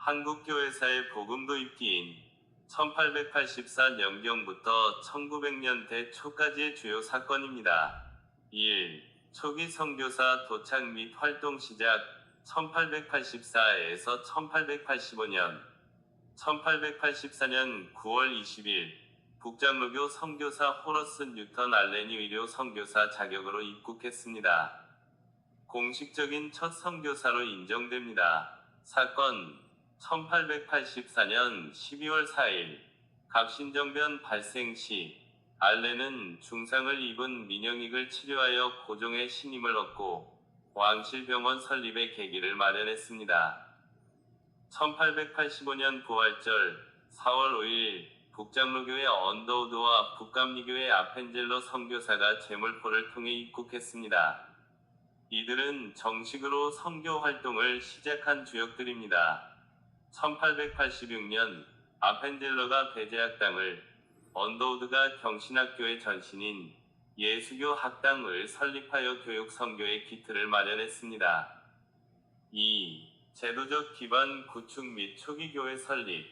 한국교회사의 복음 도입기인 1884년경부터 1900년대 초까지의 주요 사건입니다. 1. 초기 선교사 도착 및 활동 시작 1884에서 1885년 1884년 9월 20일 북장로교 선교사 호러스 뉴턴 알렌이 의료 선교사 자격으로 입국했습니다. 공식적인 첫 선교사로 인정됩니다. 사건 1884년 12월 4일 갑신정변 발생 시 알렌은 중상을 입은 민영익을 치료하여 고종의 신임을 얻고 왕실병원 설립의 계기를 마련했습니다. 1885년 부활절 4월 5일 북장로교회 언더우드와 북감리교회 아펜젤러 선교사가 제물포를 통해 입국했습니다. 이들은 정식으로 선교 활동을 시작한 주역들입니다. 1886년 아펜젤러가 배제학당을, 언더우드가 경신학교의 전신인 예수교 학당을 설립하여 교육 선교의 기틀을 마련했습니다. 2. 제도적 기반 구축 및 초기 교회 설립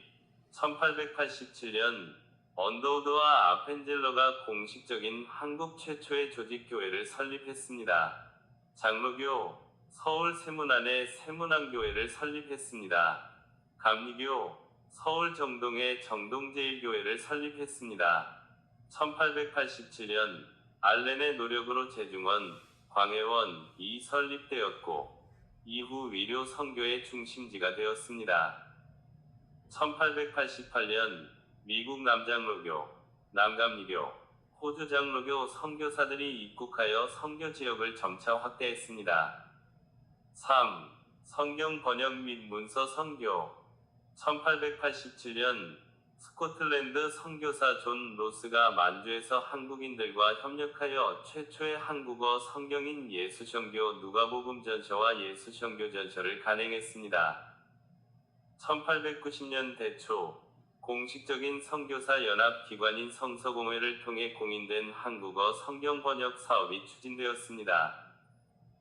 1887년 언더우드와 아펜젤러가 공식적인 한국 최초의 조직교회를 설립했습니다. 장로교, 서울 세문안에 세문안교회를 설립했습니다. 감리교, 서울 정동에 정동제일교회를 설립했습니다. 1887년 알렌의 노력으로 제중원, 광해원이 설립되었고 이후 위료 선교의 중심지가 되었습니다. 1888년 미국 남장로교, 남감리교, 호주 장로교 선교사들이 입국하여 선교 지역을 점차 확대했습니다. 3. 성경 번역 및 문서 선교 1887년 스코틀랜드 선교사 존 로스가 만주에서 한국인들과 협력하여 최초의 한국어 성경인 예수선교 누가복음전서와 예수선교전서를 간행했습니다. 1890년 대초 공식적인 선교사 연합 기관인 성서공회를 통해 공인된 한국어 성경 번역 사업이 추진되었습니다.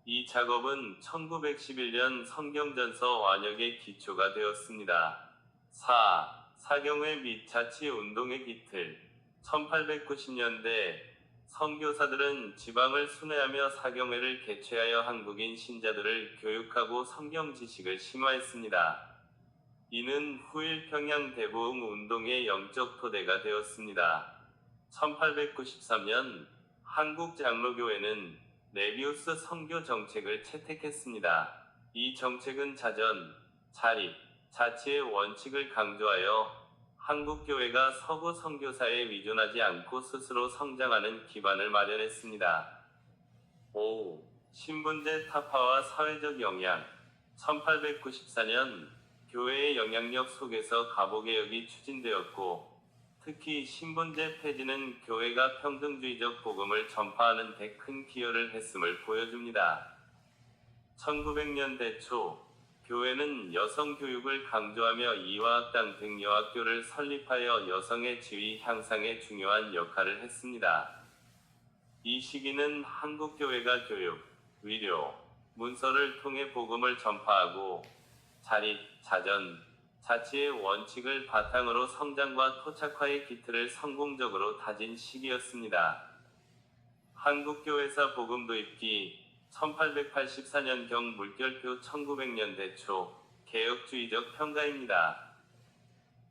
이 작업은 1911년 성경전서 완역의 기초가 되었습니다. 4. 사경회 및 자치운동의 기틀 1890년대 선교사들은 지방을 순회하며 사경회를 개최하여 한국인 신자들을 교육하고 성경 지식을 심화했습니다. 이는 후일 평양 대보응 운동의 영적 토대가 되었습니다. 1893년 한국 장로교회는 네비우스 선교 정책을 채택했습니다. 이 정책은 자전, 자립, 자치의 원칙을 강조하여 한국교회가 서구 선교사에 의존하지 않고 스스로 성장하는 기반을 마련했습니다. 5. 신분제 타파와 사회적 영향 1894년 교회의 영향력 속에서 가보개혁이 추진되었고 특히 신분제 폐지는 교회가 평등주의적 복음을 전파하는 데 큰 기여를 했음을 보여줍니다. 1900년대 초 교회는 여성 교육을 강조하며 이화학당 등 여학교를 설립하여 여성의 지위 향상에 중요한 역할을 했습니다. 이 시기는 한국교회가 교육, 위료, 문서를 통해 복음을 전파하고 자립, 자전, 자치의 원칙을 바탕으로 성장과 토착화의 기틀을 성공적으로 다진 시기였습니다. 한국교회사 복음 도입기 1884년경 물결표 1900년대 초 개혁주의적 평가입니다.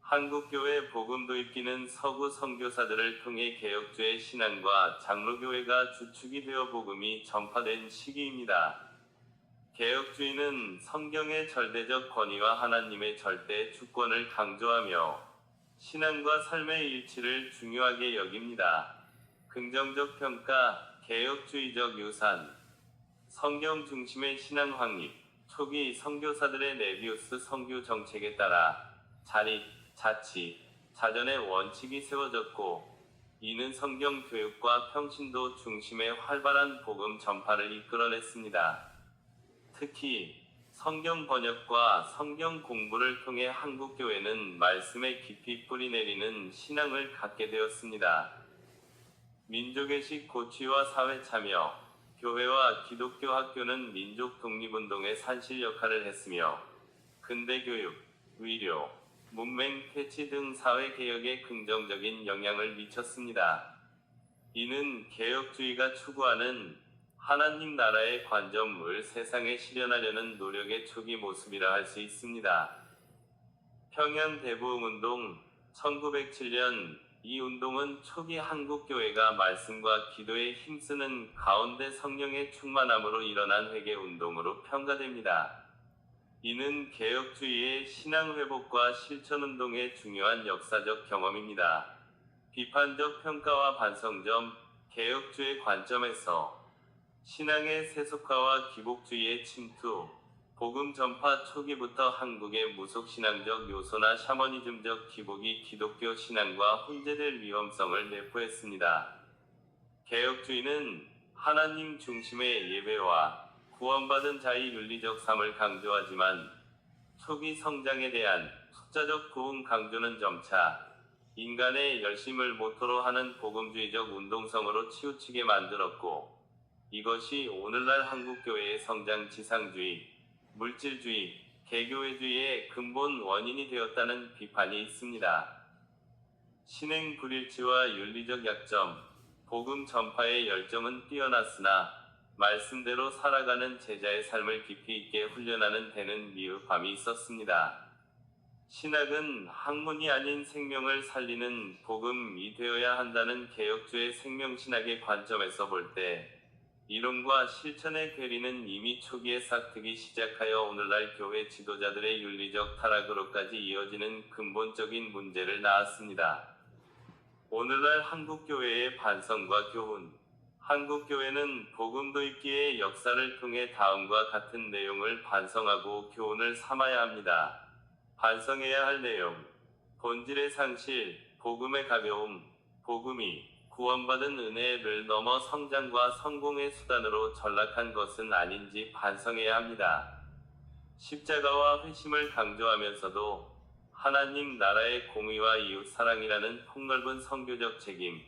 한국교회 복음 도입기는 서구 선교사들을 통해 개혁주의 신앙과 장로교회가 주축이 되어 복음이 전파된 시기입니다. 개혁주의는 성경의 절대적 권위와 하나님의 절대 주권을 강조하며 신앙과 삶의 일치를 중요하게 여깁니다. 긍정적 평가, 개혁주의적 유산, 성경 중심의 신앙 확립, 초기 선교사들의 네비우스 선교 정책에 따라 자립, 자치, 자전의 원칙이 세워졌고 이는 성경 교육과 평신도 중심의 활발한 복음 전파를 이끌어냈습니다. 특히 성경 번역과 성경 공부를 통해 한국교회는 말씀에 깊이 뿌리내리는 신앙을 갖게 되었습니다. 민족의식 고취와 사회 참여, 교회와 기독교 학교는 민족 독립운동의 산실 역할을 했으며 근대 교육, 의료, 문맹 퇴치 등 사회개혁에 긍정적인 영향을 미쳤습니다. 이는 개혁주의가 추구하는 하나님 나라의 관점을 세상에 실현하려는 노력의 초기 모습이라 할 수 있습니다. 평양 대부흥운동 1907년 이 운동은 초기 한국교회가 말씀과 기도에 힘쓰는 가운데 성령의 충만함으로 일어난 회개운동으로 평가됩니다. 이는 개혁주의의 신앙회복과 실천운동의 중요한 역사적 경험입니다. 비판적 평가와 반성점, 개혁주의 관점에서 신앙의 세속화와 기복주의의 침투, 복음 전파 초기부터 한국의 무속신앙적 요소나 샤머니즘적 기복이 기독교 신앙과 혼재될 위험성을 내포했습니다. 개혁주의는 하나님 중심의 예배와 구원받은 자의 윤리적 삶을 강조하지만 초기 성장에 대한 숫자적 부흥 강조는 점차 인간의 열심을 모토로 하는 복음주의적 운동성으로 치우치게 만들었고, 이것이 오늘날 한국교회의 성장 지상주의, 물질주의, 개교회주의의 근본 원인이 되었다는 비판이 있습니다. 신행 불일치와 윤리적 약점, 복음 전파의 열정은 뛰어났으나 말씀대로 살아가는 제자의 삶을 깊이 있게 훈련하는 데는 미흡함이 있었습니다. 신학은 학문이 아닌 생명을 살리는 복음이 되어야 한다는 개혁주의 생명신학의 관점에서 볼 때, 이론과 실천의 괴리는 이미 초기에 싹트기 시작하여 오늘날 교회 지도자들의 윤리적 타락으로까지 이어지는 근본적인 문제를 낳았습니다. 오늘날 한국교회의 반성과 교훈. 한국교회는 복음 도입기의 역사를 통해 다음과 같은 내용을 반성하고 교훈을 삼아야 합니다. 반성해야 할 내용. 본질의 상실, 복음의 가벼움. 복음이 구원받은 은혜를 넘어 성장과 성공의 수단으로 전락한 것은 아닌지 반성해야 합니다. 십자가와 회심을 강조하면서도 하나님 나라의 공의와 이웃 사랑이라는 폭넓은 선교적 책임,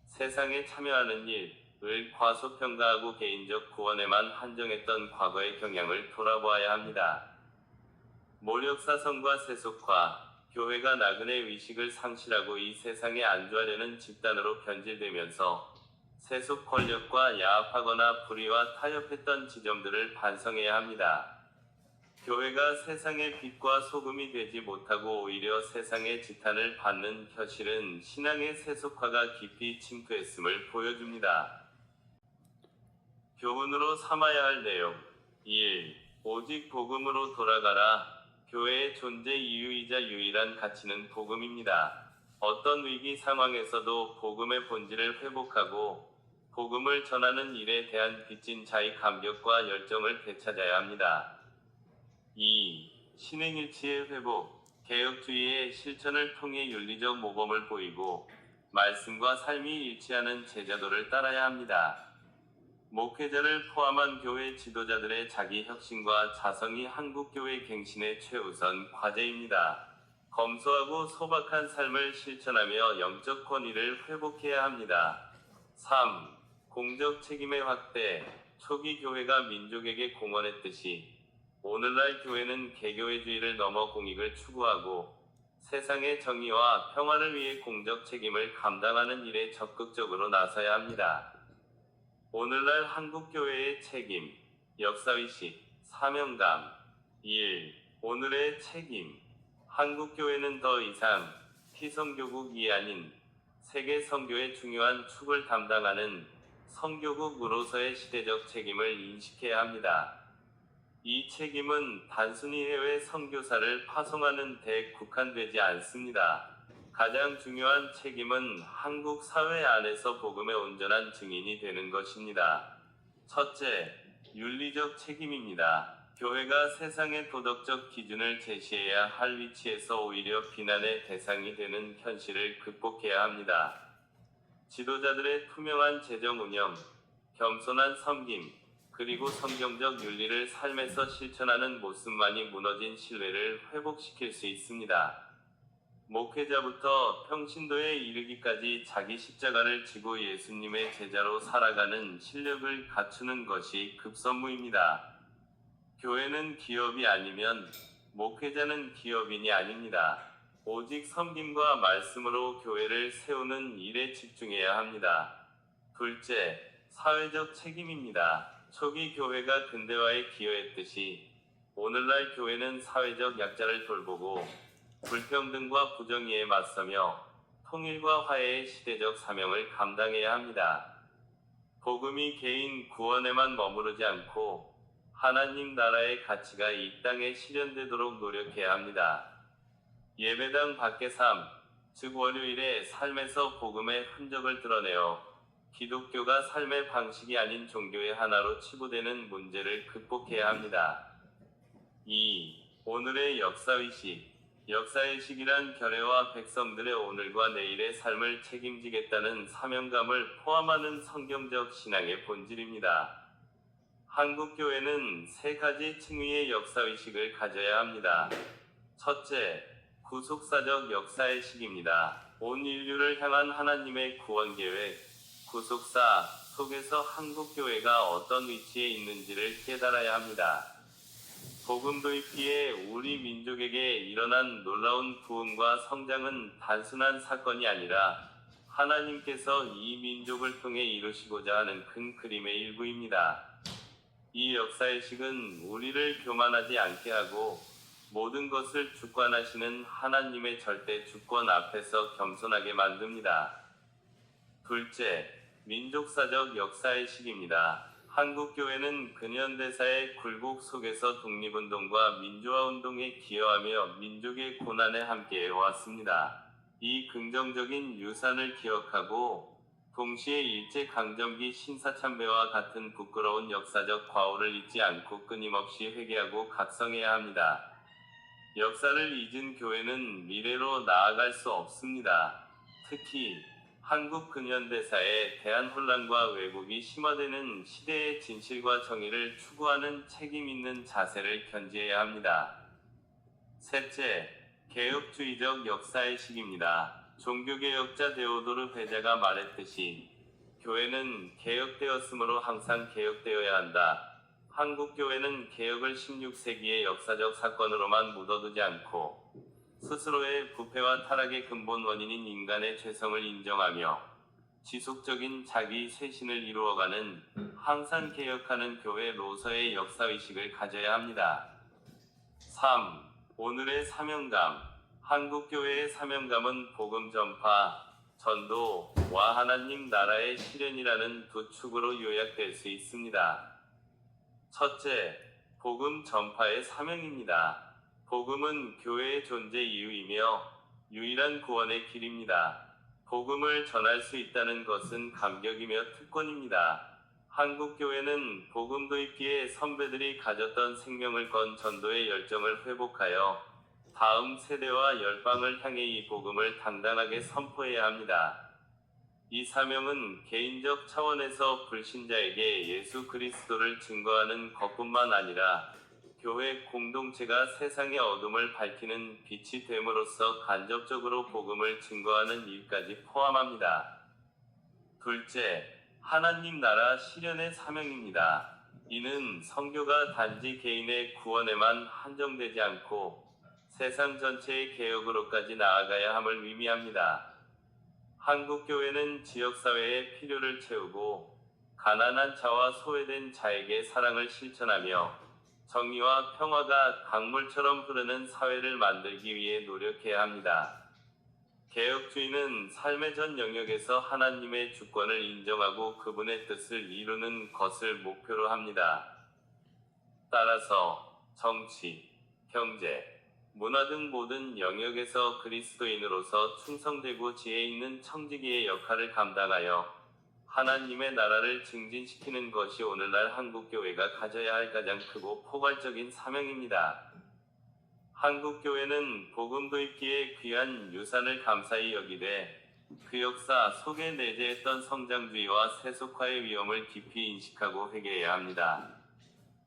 세상에 참여하는 일을 과소평가하고 개인적 구원에만 한정했던 과거의 경향을 돌아보아야 합니다. 모력사성과 세속화, 교회가 나그네 의식을 상실하고 이 세상에 안주하려는 집단으로 변질되면서 세속 권력과 야합하거나 불의와 타협했던 지점들을 반성해야 합니다. 교회가 세상의 빛과 소금이 되지 못하고 오히려 세상의 지탄을 받는 현실은 신앙의 세속화가 깊이 침투했음을 보여줍니다. 교훈으로 삼아야 할 내용. 1. 오직 복음으로 돌아가라. 교회의 존재 이유이자 유일한 가치는 복음입니다. 어떤 위기 상황에서도 복음의 본질을 회복하고 복음을 전하는 일에 대한 빚진 자의 감격과 열정을 되찾아야 합니다. 2. 신행일치의 회복. 개혁주의의 실천을 통해 윤리적 모범을 보이고 말씀과 삶이 일치하는 제자도를 따라야 합니다. 목회자를 포함한 교회 지도자들의 자기 혁신과 자성이 한국교회 갱신의 최우선 과제입니다. 검소하고 소박한 삶을 실천하며 영적 권위를 회복해야 합니다. 3. 공적 책임의 확대. 초기 교회가 민족에게 공헌했듯이 오늘날 교회는 개교회주의를 넘어 공익을 추구하고 세상의 정의와 평화를 위해 공적 책임을 감당하는 일에 적극적으로 나서야 합니다. 오늘날 한국교회의 책임, 역사의식, 사명감. 1. 오늘의 책임. 한국교회는 더 이상 피성교국이 아닌 세계 선교의 중요한 축을 담당하는 선교국으로서의 시대적 책임을 인식해야 합니다. 이 책임은 단순히 해외 선교사를 파송하는 데 국한되지 않습니다. 가장 중요한 책임은 한국 사회 안에서 복음의 온전한 증인이 되는 것입니다. 첫째, 윤리적 책임입니다. 교회가 세상의 도덕적 기준을 제시해야 할 위치에서 오히려 비난의 대상이 되는 현실을 극복해야 합니다. 지도자들의 투명한 재정 운영, 겸손한 섬김, 그리고 성경적 윤리를 삶에서 실천하는 모습만이 무너진 신뢰를 회복시킬 수 있습니다. 목회자부터 평신도에 이르기까지 자기 십자가를 지고 예수님의 제자로 살아가는 실력을 갖추는 것이 급선무입니다. 교회는 기업이 아니면 목회자는 기업인이 아닙니다. 오직 섬김과 말씀으로 교회를 세우는 일에 집중해야 합니다. 둘째, 사회적 책임입니다. 초기 교회가 근대화에 기여했듯이 오늘날 교회는 사회적 약자를 돌보고 불평등과 부정의에 맞서며 통일과 화해의 시대적 사명을 감당해야 합니다. 복음이 개인 구원에만 머무르지 않고 하나님 나라의 가치가 이 땅에 실현되도록 노력해야 합니다. 예배당 밖의 삶, 즉 월요일의 삶에서 복음의 흔적을 드러내어 기독교가 삶의 방식이 아닌 종교의 하나로 치부되는 문제를 극복해야 합니다. 2. 오늘의 역사의식. 역사의식이란 결례와 백성들의 오늘과 내일의 삶을 책임지겠다는 사명감을 포함하는 성경적 신앙의 본질입니다. 한국교회는 세 가지 층위의 역사의식을 가져야 합니다. 첫째, 구속사적 역사의식입니다. 온 인류를 향한 하나님의 구원계획, 구속사 속에서 한국교회가 어떤 위치에 있는지를 깨달아야 합니다. 복음 도입기에 우리 민족에게 일어난 놀라운 부흥과 성장은 단순한 사건이 아니라 하나님께서 이 민족을 통해 이루시고자 하는 큰 그림의 일부입니다. 이 역사의식은 우리를 교만하지 않게 하고 모든 것을 주관하시는 하나님의 절대 주권 앞에서 겸손하게 만듭니다. 둘째, 민족사적 역사의식입니다. 한국교회는 근현대사의 굴곡 속에서 독립운동과 민주화운동에 기여하며 민족의 고난에 함께해왔습니다. 이 긍정적인 유산을 기억하고 동시에 일제강점기 신사참배와 같은 부끄러운 역사적 과오를 잊지 않고 끊임없이 회개하고 각성해야 합니다. 역사를 잊은 교회는 미래로 나아갈 수 없습니다. 특히 한국 근현대사에 대한 혼란과 왜곡이 심화되는 시대의 진실과 정의를 추구하는 책임 있는 자세를 견지해야 합니다. 셋째, 개혁주의적 역사의식입니다. 종교개혁자 데오도르 베자가 말했듯이 교회는 개혁되었으므로 항상 개혁되어야 한다. 한국교회는 개혁을 16세기의 역사적 사건으로만 묻어두지 않고 스스로의 부패와 타락의 근본 원인인 인간의 죄성을 인정하며 지속적인 자기 쇄신을 이루어가는 항상 개혁하는 교회로서의 역사의식을 가져야 합니다. 3. 오늘의 사명감. 한국교회의 사명감은 복음 전파, 전도와 하나님 나라의 실현이라는 두 축으로 요약될 수 있습니다. 첫째, 복음 전파의 사명입니다. 복음은 교회의 존재 이유이며 유일한 구원의 길입니다. 복음을 전할 수 있다는 것은 감격이며 특권입니다. 한국교회는 복음 도입기에 선배들이 가졌던 생명을 건 전도의 열정을 회복하여 다음 세대와 열방을 향해 이 복음을 당당하게 선포해야 합니다. 이 사명은 개인적 차원에서 불신자에게 예수 그리스도를 증거하는 것뿐만 아니라 교회 공동체가 세상의 어둠을 밝히는 빛이 됨으로써 간접적으로 복음을 증거하는 일까지 포함합니다. 둘째, 하나님 나라 실현의 사명입니다. 이는 선교가 단지 개인의 구원에만 한정되지 않고 세상 전체의 개혁으로까지 나아가야 함을 의미합니다. 한국교회는 지역사회의 필요를 채우고 가난한 자와 소외된 자에게 사랑을 실천하며 정의와 평화가 강물처럼 흐르는 사회를 만들기 위해 노력해야 합니다. 개혁주의는 삶의 전 영역에서 하나님의 주권을 인정하고 그분의 뜻을 이루는 것을 목표로 합니다. 따라서 정치, 경제, 문화 등 모든 영역에서 그리스도인으로서 충성되고 지혜 있는 청지기의 역할을 감당하여 하나님의 나라를 증진시키는 것이 오늘날 한국교회가 가져야 할 가장 크고 포괄적인 사명입니다. 한국교회는 복음 도입기의 귀한 유산을 감사히 여기되 그 역사 속에 내재했던 성장주의와 세속화의 위험을 깊이 인식하고 회개해야 합니다.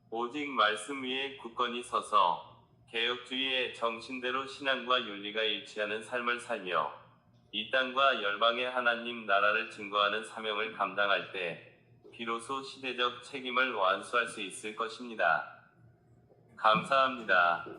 오직 말씀 위에 굳건히 서서 개혁주의의 정신대로 신앙과 윤리가 일치하는 삶을 살며 이 땅과 열방의 하나님 나라를 증거하는 사명을 감당할 때 비로소 시대적 책임을 완수할 수 있을 것입니다. 감사합니다.